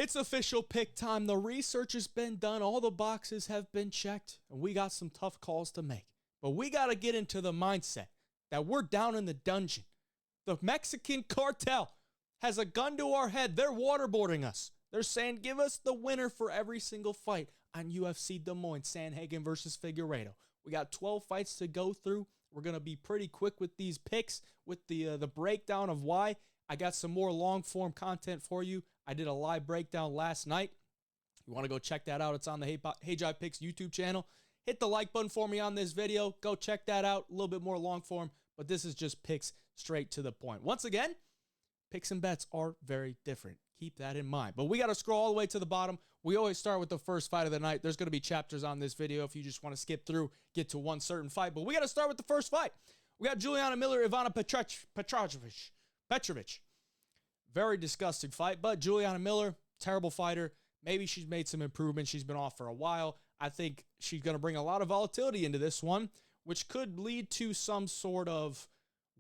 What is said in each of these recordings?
It's official pick time. The research has been done. All the boxes have been checked. And we got some tough calls to make. But we got to get into the mindset that we're down in the dungeon. The Mexican cartel has a gun to our head. They're waterboarding us. They're saying, give us the winner for every single fight on UFC Des Moines, Sandhagen versus Figueiredo. We got 12 fights to go through. We're going to be pretty quick with these picks, with the breakdown of why. I got some more long-form content for you. I did a live breakdown last night. You want to go check that out? It's on the Hey Jive Picks YouTube channel. Hit the like button for me on this video. Go check that out. A little bit more long-form, but this is just picks straight to the point. Once again, picks and bets are very different. Keep that in mind. But we got to scroll all the way to the bottom. We always start with the first fight of the night. There's going to be chapters on this video if you just want to skip through, get to one certain fight. But we got to start with the first fight. We got Juliana Miller, Ivana Petrovic. Very disgusting fight, but Juliana Miller, terrible fighter. Maybe she's made some improvements. She's been off for a while. I think she's going to bring a lot of volatility into this one, which could lead to some sort of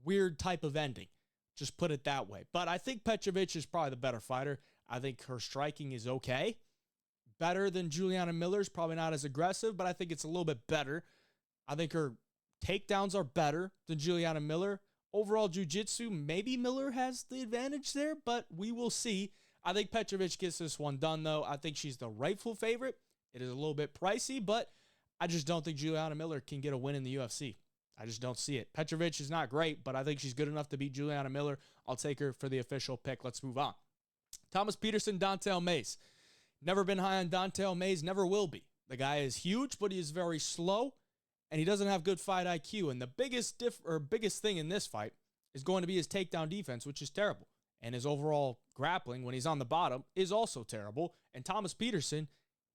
weird type of ending. Just put it that way. But I think Petrovic is probably the better fighter. I think her striking is okay. Better than Juliana Miller's. Probably not as aggressive, but I think it's a little bit better. I think her takedowns are better than Juliana Miller. Overall jiu-jitsu, maybe Miller has the advantage there, but we will see. I think Petrovic gets this one done, though. I think she's the rightful favorite. It is a little bit pricey, but I just don't think Juliana Miller can get a win in the UFC. I just don't see it. Petrovic is not great, but I think she's good enough to beat Juliana Miller. I'll take her for the official pick. Let's move on. Thomas Petersen, Don'Tale Mayes. Never been high on Don'Tale Mayes, never will be. The guy is huge, but he is very slow, and he doesn't have good fight IQ. And the biggest thing in this fight is going to be his takedown defense, which is terrible. And his overall grappling when he's on the bottom is also terrible. And Thomas Petersen,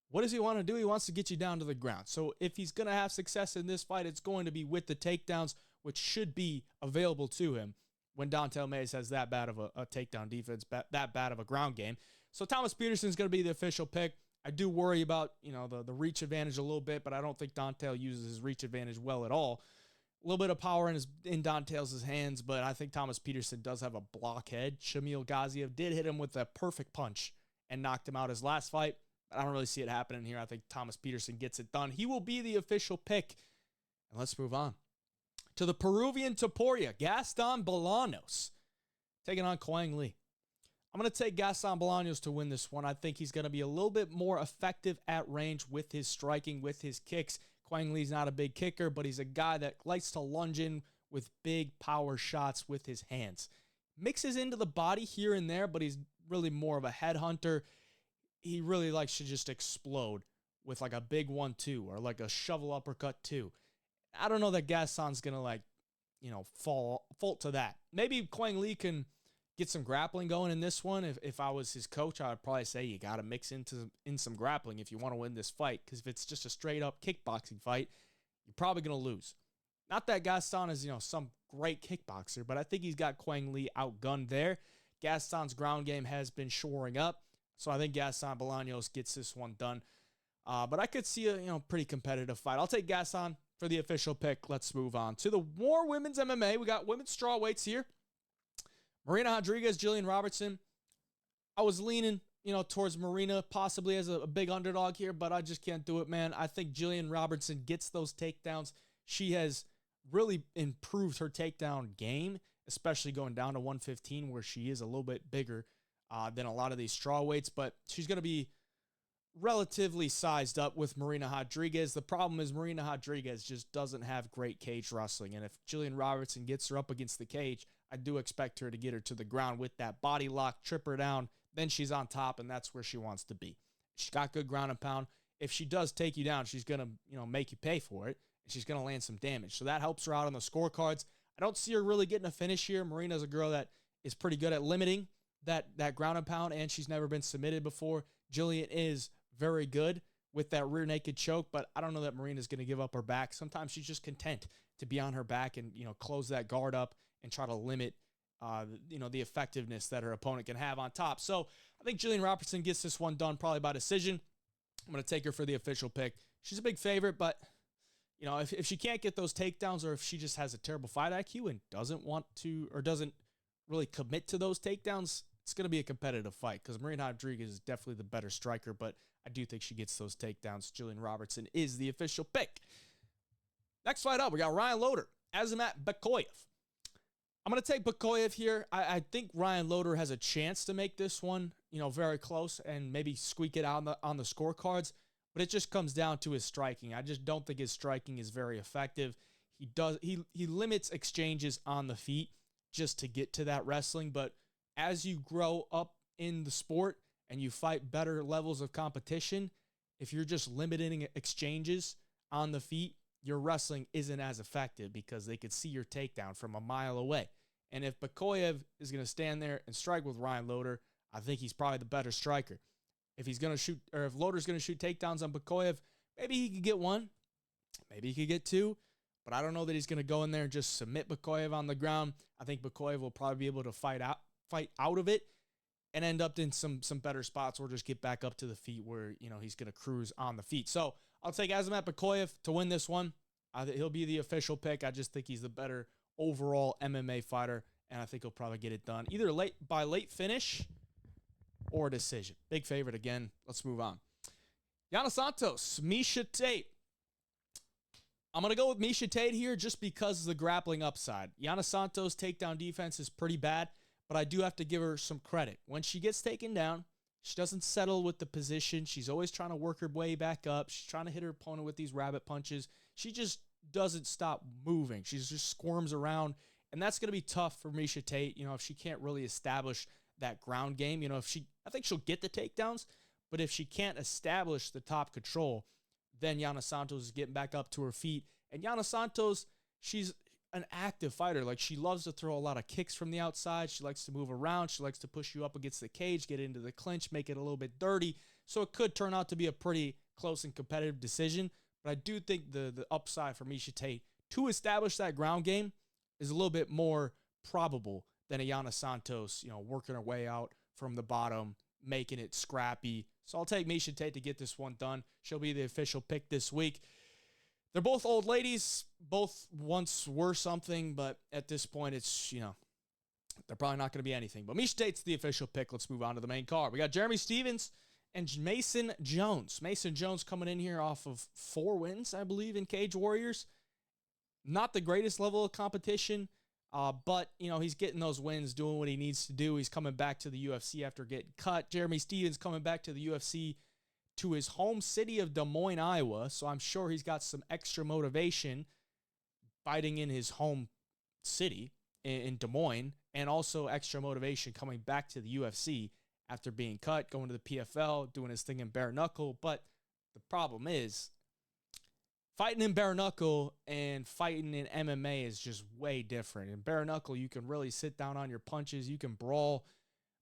what does he want to do? He wants to get you down to the ground. So if he's going to have success in this fight, it's going to be with the takedowns, which should be available to him when Don'Tale Mayes has that bad of a takedown defense, that bad of a ground game. So Thomas Petersen is going to be the official pick. I do worry about, the reach advantage a little bit, but I don't think Don'Tale uses his reach advantage well at all. A little bit of power in Don'Tale's hands, but I think Thomas Petersen does have a blockhead. Shamil Gaziev did hit him with a perfect punch and knocked him out his last fight, but I don't really see it happening here. I think Thomas Petersen gets it done. He will be the official pick. And let's move on to the Peruvian Topuria, Gaston Bolanos, taking on Quang Le. I'm going to take Gaston Bolanos to win this one. I think he's going to be a little bit more effective at range with his striking, with his kicks. Quang Le's not a big kicker, but he's a guy that likes to lunge in with big power shots with his hands. Mixes into the body here and there, but he's really more of a headhunter. He really likes to just explode with like a big 1-2 or like a shovel uppercut 2. I don't know that Gaston's going to fault to that. Maybe Quang Le can get some grappling going in this one. If I was his coach, I would probably say you got to mix in some grappling if you want to win this fight. Because if it's just a straight up kickboxing fight, you're probably going to lose. Not that Gaston is, some great kickboxer, but I think he's got Quang Le outgunned there. Gaston's ground game has been shoring up. So I think Gaston Bolanos gets this one done. But I could see a pretty competitive fight. I'll take Gaston for the official pick. Let's move on to the more women's MMA. We got women's strawweights here. Marina Rodriguez, Jillian Robertson. I was leaning, towards Marina possibly as a big underdog here, but I just can't do it, man. I think Jillian Robertson gets those takedowns. She has really improved her takedown game, especially going down to 115 where she is a little bit bigger than a lot of these strawweights, but she's going to be relatively sized up with Marina Rodriguez. The problem is Marina Rodriguez just doesn't have great cage wrestling, and if Jillian Robertson gets her up against the cage, I do expect her to get her to the ground with that body lock, trip her down, then she's on top, and that's where she wants to be. She's got good ground and pound. If she does take you down, she's going to, make you pay for it, and she's going to land some damage. So that helps her out on the scorecards. I don't see her really getting a finish here. Marina's a girl that is pretty good at limiting that ground and pound, and she's never been submitted before. Jillian is very good with that rear naked choke, but I don't know that Marina's going to give up her back. Sometimes she's just content to be on her back and, close that guard up and try to limit, the effectiveness that her opponent can have on top. So I think Jillian Robertson gets this one done probably by decision. I'm going to take her for the official pick. She's a big favorite, but, if she can't get those takedowns or if she just has a terrible fight IQ and doesn't want to or doesn't really commit to those takedowns, it's going to be a competitive fight because Marina Rodriguez is definitely the better striker, but I do think she gets those takedowns. Jillian Robertson is the official pick. Next fight up, we got Ryan Loder, Azamat Bekoev. I'm going to take Bekoev here. I think Ryan Loder has a chance to make this one, very close and maybe squeak it out on the scorecards, but it just comes down to his striking. I just don't think his striking is very effective. He limits exchanges on the feet just to get to that wrestling, but as you grow up in the sport and you fight better levels of competition, if you're just limiting exchanges on the feet, your wrestling isn't as effective because they could see your takedown from a mile away. And if Bekoev is going to stand there and strike with Ryan Loder, I think he's probably the better striker. If he's going to shoot, or if Loder's going to shoot takedowns on Bekoev, maybe he could get one, maybe he could get two, but I don't know that he's going to go in there and just submit Bekoev on the ground. I think Bekoev will probably be able to fight out of it and end up in some better spots or just get back up to the feet where, he's going to cruise on the feet. So I'll take Azamat Bekoev to win this one. He'll be the official pick. I just think he's the better overall MMA fighter, and I think he'll probably get it done either by late finish or decision. Big favorite again. Let's move on. Yana Santos, Miesha Tate. I'm going to go with Miesha Tate here just because of the grappling upside. Yana Santos' takedown defense is pretty bad, but I do have to give her some credit. When she gets taken down, she doesn't settle with the position. She's always trying to work her way back up. She's trying to hit her opponent with these rabbit punches. She just doesn't stop moving. She just squirms around, and that's going to be tough for Miesha Tate, if she can't really establish that ground game. I think she'll get the takedowns, but if she can't establish the top control, then Yana Santos is getting back up to her feet. And Yana Santos, she's an active fighter. Like, she loves to throw a lot of kicks from the outside. She likes to move around. She likes to push you up against the cage, get into the clinch, make it a little bit dirty. So it could turn out to be a pretty close and competitive decision. But I do think the upside for Miesha Tate to establish that ground game is a little bit more probable than a Yana Santos, working her way out from the bottom, making it scrappy. So I'll take Miesha Tate to get this one done. She'll be the official pick this week. They're both old ladies. Both once were something, but at this point, it's, they're probably not going to be anything. But Miesha Tate's the official pick. Let's move on to the main card. We got Jeremy Stephens and Mason Jones. Mason Jones coming in here off of 4 wins, I believe, in Cage Warriors. Not the greatest level of competition, but, he's getting those wins, doing what he needs to do. He's coming back to the UFC after getting cut. Jeremy Stephens coming back to the UFC to his home city of Des Moines, Iowa. So I'm sure he's got some extra motivation fighting in his home city in Des Moines, and also extra motivation coming back to the UFC after being cut, going to the PFL, doing his thing in bare knuckle. But the problem is, fighting in bare knuckle and fighting in MMA is just way different. In bare knuckle, you can really sit down on your punches, you can brawl.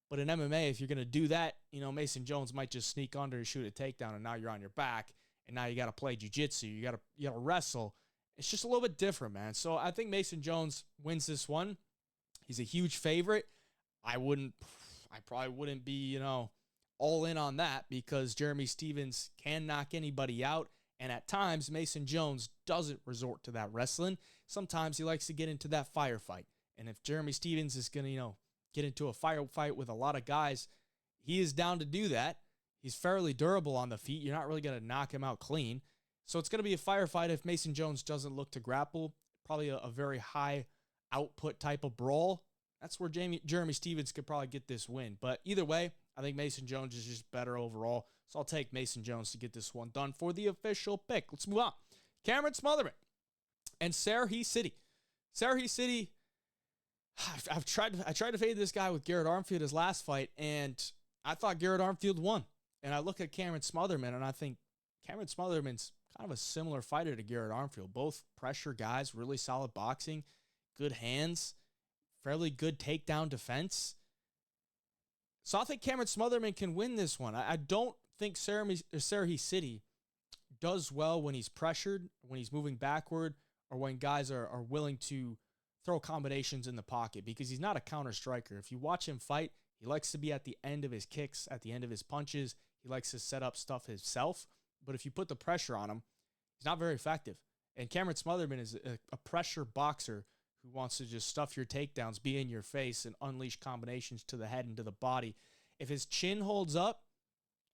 But in MMA, if you're going to do that, Mason Jones might just sneak under and shoot a takedown, and now you're on your back, and now you got to play jiu-jitsu, you got to wrestle. It's just a little bit different, man. So I think Mason Jones wins this one. He's a huge favorite. I probably wouldn't be, all in on that because Jeremy Stephens can knock anybody out. And at times, Mason Jones doesn't resort to that wrestling. Sometimes he likes to get into that firefight. And if Jeremy Stephens is going to, get into a firefight with a lot of guys, he is down to do that. He's fairly durable on the feet. You're not really going to knock him out clean. So it's going to be a firefight if Mason Jones doesn't look to grapple. Probably a very high output type of brawl. That's where Jeremy Stephens could probably get this win. But either way, I think Mason Jones is just better overall. So I'll take Mason Jones to get this one done for the official pick. Let's move on. Cameron Smotherman and Sandhagen City. Sandhagen City, I tried to fade this guy with Garrett Armfield his last fight, and I thought Garrett Armfield won. And I look at Cameron Smotherman, and I think Cameron Smotherman's kind of a similar fighter to Garrett Armfield. Both pressure guys, really solid boxing, good hands, fairly good takedown defense. So I think Cameron Smotherman can win this one. I don't think Sandhagen City does well when he's pressured, when he's moving backward, or when guys are willing to throw combinations in the pocket, because he's not a counter striker. If you watch him fight, he likes to be at the end of his kicks, at the end of his punches. He likes to set up stuff himself. But if you put the pressure on him, he's not very effective. And Cameron Smotherman is a pressure boxer who wants to just stuff your takedowns, be in your face, and unleash combinations to the head and to the body. If his chin holds up,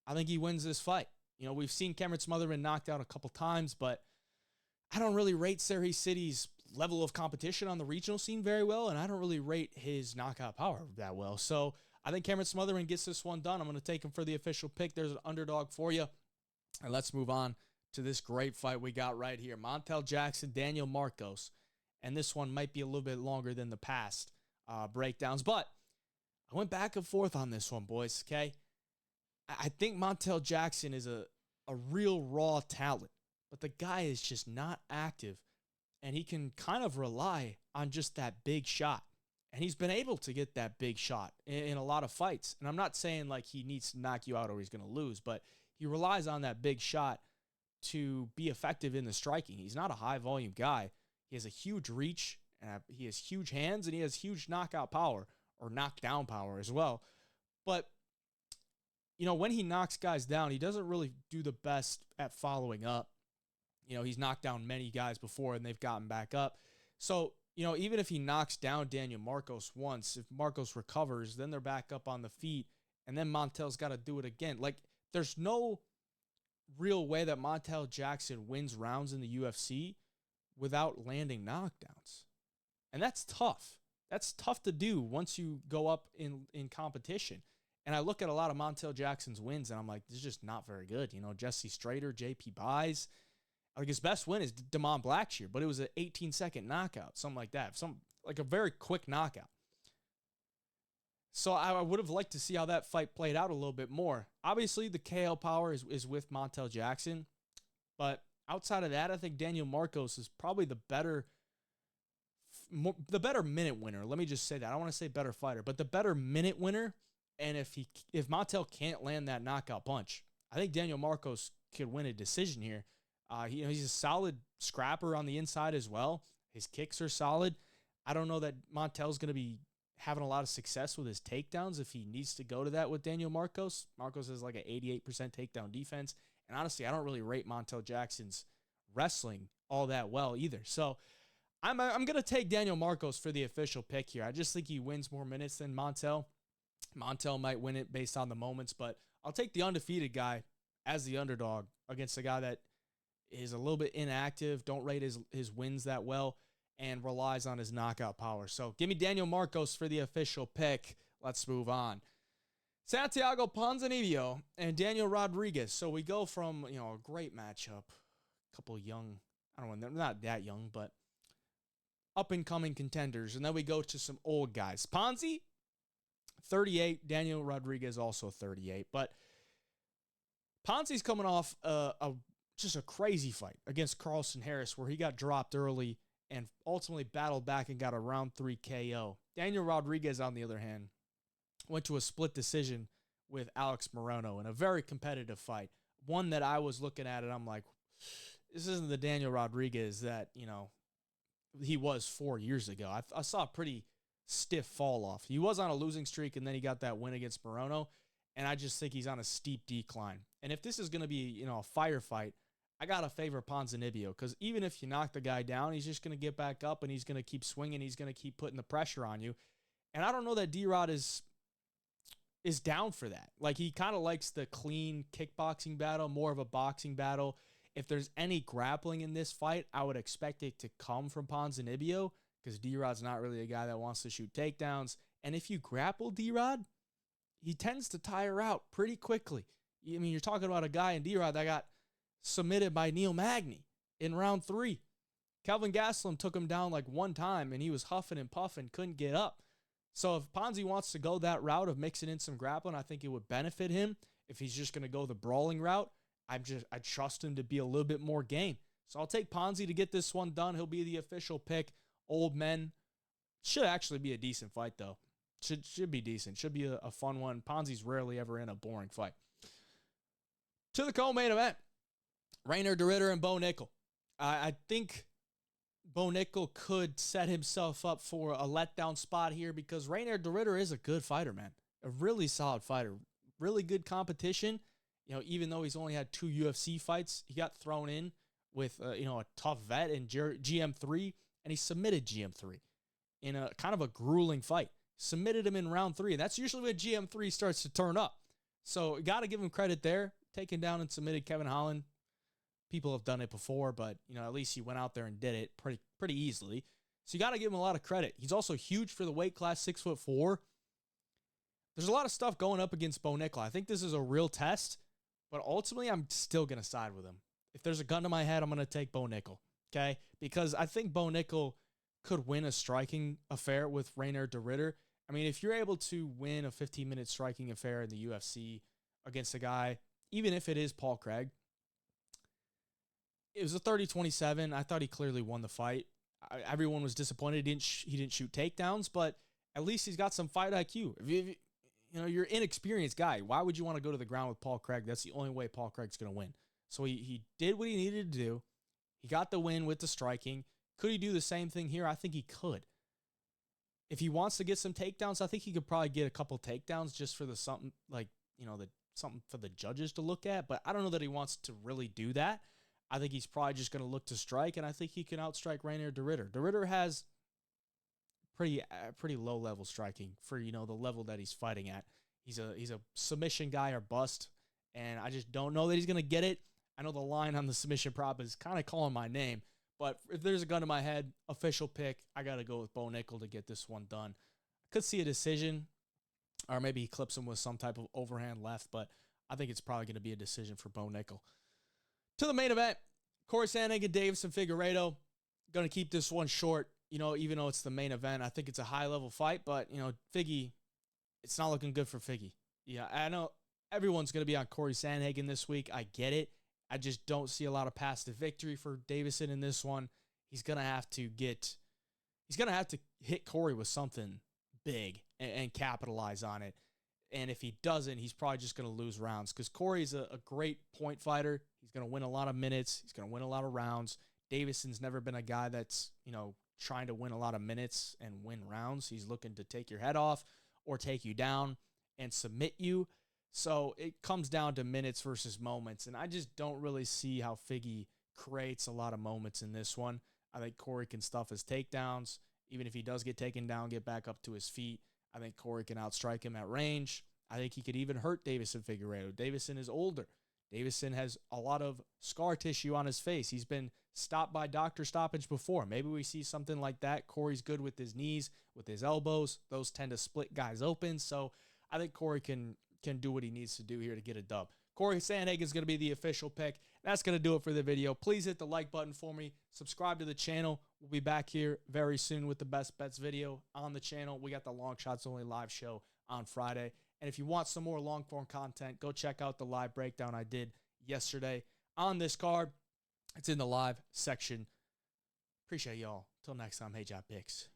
I think he wins this fight. We've seen Cameron Smotherman knocked out a couple times, but I don't really rate Serhi City's level of competition on the regional scene very well, and I don't really rate his knockout power that well. So I think Cameron Smotherman gets this one done. I'm going to take him for the official pick. There's an underdog for you. And let's move on to this great fight we got right here. Montel Jackson, Daniel Marcos. And this one might be a little bit longer than the past breakdowns, but I went back and forth on this one, boys, okay? I think Montel Jackson is a real raw talent, but the guy is just not active, and he can kind of rely on just that big shot. And he's been able to get that big shot in a lot of fights. And I'm not saying like he needs to knock you out or he's going to lose, but he relies on that big shot to be effective in the striking. He's not a high-volume guy. He has a huge reach, he has huge hands, and he has huge knockout power or knockdown power as well. But, when he knocks guys down, he doesn't really do the best at following up. He's knocked down many guys before, and they've gotten back up. So, even if he knocks down Daniel Marcos once, if Marcos recovers, then they're back up on the feet, and then Montel's got to do it again. Like, there's no real way that Montel Jackson wins rounds in the UFC without landing knockdowns. And that's tough. That's tough to do once you go up in competition. And I look at a lot of Montel Jackson's wins, and I'm like, this is just not very good. Jesse Strader, JP Buys. Like, his best win is Damon Blackshear, but it was an 18-second knockout, something like that. Like a very quick knockout. So I would have liked to see how that fight played out a little bit more. Obviously, the KO power is with Montel Jackson, but outside of that, I think Daniel Marcos is probably the better minute winner. Let me just say that. I don't want to say better fighter, but the better minute winner. And if Montel can't land that knockout punch, I think Daniel Marcos could win a decision here. He's a solid scrapper on the inside as well. His kicks are solid. I don't know that Montel's going to be having a lot of success with his takedowns if he needs to go to that with Daniel Marcos. Marcos has like an 88% takedown defense. And honestly, I don't really rate Montel Jackson's wrestling all that well either. So I'm going to take Daniel Marcos for the official pick here. I just think he wins more minutes than Montel. Montel might win it based on the moments, but I'll take the undefeated guy as the underdog against a guy that is a little bit inactive, don't rate his wins that well, and relies on his knockout power. So give me Daniel Marcos for the official pick. Let's move on. Santiago Ponzinibbio and Daniel Rodriguez. So we go from, a great matchup, a couple young, I don't know, they're not that young, but up-and-coming contenders. And then we go to some old guys. Ponzi, 38. Daniel Rodriguez, also 38. But Ponzi's coming off just a crazy fight against Carlson Harris where he got dropped early and ultimately battled back and got a round 3 KO. Daniel Rodriguez, on the other hand, went to a split decision with Alex Morono in a very competitive fight. One that I was looking at and I'm like, this isn't the Daniel Rodriguez that, he was 4 years ago. I saw a pretty stiff fall off. He was on a losing streak and then he got that win against Morono. And I just think he's on a steep decline. And if this is going to be, a firefight, I got to favor Ponzinibbio because even if you knock the guy down, he's just going to get back up and he's going to keep swinging. He's going to keep putting the pressure on you. And I don't know that D-Rod is down for that. Like, he kind of likes the clean kickboxing battle, more of a boxing battle. If there's any grappling in this fight, I would expect it to come from Ponzinibbio because D-Rod's not really a guy that wants to shoot takedowns. And if you grapple D-Rod, he tends to tire out pretty quickly. I mean, you're talking about a guy in D-Rod that got submitted by Neil Magny in round 3. Kelvin Gastelum took him down like one time, and he was huffing and puffing, couldn't get up. So if Ponzi wants to go that route of mixing in some grappling, I think it would benefit him. If he's just going to go the brawling route, I trust him to be a little bit more game. So I'll take Ponzi to get this one done. He'll be the official pick. Old men. Should actually be a decent fight, though. Should be decent. Should be a fun one. Ponzi's rarely ever in a boring fight. To the co-main event. Reinier de Ridder and Bo Nickal. I think Bo Nickal could set himself up for a letdown spot here because Reinier de Ridder is a good fighter, man. A really solid fighter. Really good competition. Even though he's only had 2 UFC fights, he got thrown in with, a tough vet in GM3, and he submitted GM3. in a kind of a grueling fight. Submitted him in round 3. And that's usually when GM3 starts to turn up. So got to give him credit there. Taken down and submitted Kevin Holland. People have done it before, but at least he went out there and did it pretty easily. So you got to give him a lot of credit. He's also huge for the weight class, 6'4". There's a lot of stuff going up against Bo Nickal. I think this is a real test, but ultimately I'm still going to side with him. If there's a gun to my head, I'm going to take Bo Nickal, okay? Because I think Bo Nickal could win a striking affair with Reinier de Ridder. I mean, if you're able to win a 15-minute striking affair in the UFC against a guy, even if it is Paul Craig, it was a 30-27. I thought he clearly won the fight. Everyone was disappointed he didn't shoot takedowns, but at least he's got some fight IQ. If you're an inexperienced guy, why would you want to go to the ground with Paul Craig? That's the only way Paul Craig's going to win. So he did what he needed to do. He got the win with the striking. Could he do the same thing here? I think he could. If he wants to get some takedowns, I think he could probably get a couple takedowns just for something for the judges to look at. But I don't know that he wants to really do that. I think he's probably just going to look to strike, and I think he can outstrike Reinier de Ridder. De Ridder has pretty low-level striking for, the level that he's fighting at. He's a submission guy or bust, and I just don't know that he's going to get it. I know the line on the submission prop is kind of calling my name, but if there's a gun to my head, official pick, I got to go with Bo Nickal to get this one done. I could see a decision, or maybe he clips him with some type of overhand left, but I think it's probably going to be a decision for Bo Nickal. To the main event, Corey Sandhagen, Deiveson, Figueiredo. Going to keep this one short, even though it's the main event. I think it's a high-level fight, but, Figgy, it's not looking good for Figgy. Yeah, I know everyone's going to be on Corey Sandhagen this week. I get it. I just don't see a lot of path to victory for Deiveson in this one. He's going to have to hit Corey with something big and capitalize on it. And if he doesn't, he's probably just going to lose rounds because Corey's a great point fighter. He's going to win a lot of minutes. He's going to win a lot of rounds. Deiveson's never been a guy that's, trying to win a lot of minutes and win rounds. He's looking to take your head off or take you down and submit you. So it comes down to minutes versus moments. And I just don't really see how Figgy creates a lot of moments in this one. I think Corey can stuff his takedowns. Even if he does get taken down, get back up to his feet. I think Corey can outstrike him at range. I think he could even hurt Deiveson Figueiredo. Deiveson is older. Deiveson has a lot of scar tissue on his face. He's been stopped by doctor stoppage before. Maybe we see something like that. Corey's good with his knees, with his elbows. Those tend to split guys open. So I think Corey can do what he needs to do here to get a dub. Corey Sandhagen is going to be the official pick. That's going to do it for the video. Please hit the like button for me. Subscribe to the channel. We'll be back here very soon with the Best Bets video on the channel. We got the Long Shots Only live show on Friday. And if you want some more long-form content, go check out the live breakdown I did yesterday on this card. It's in the live section. Appreciate y'all. Till next time, hey, Job Picks.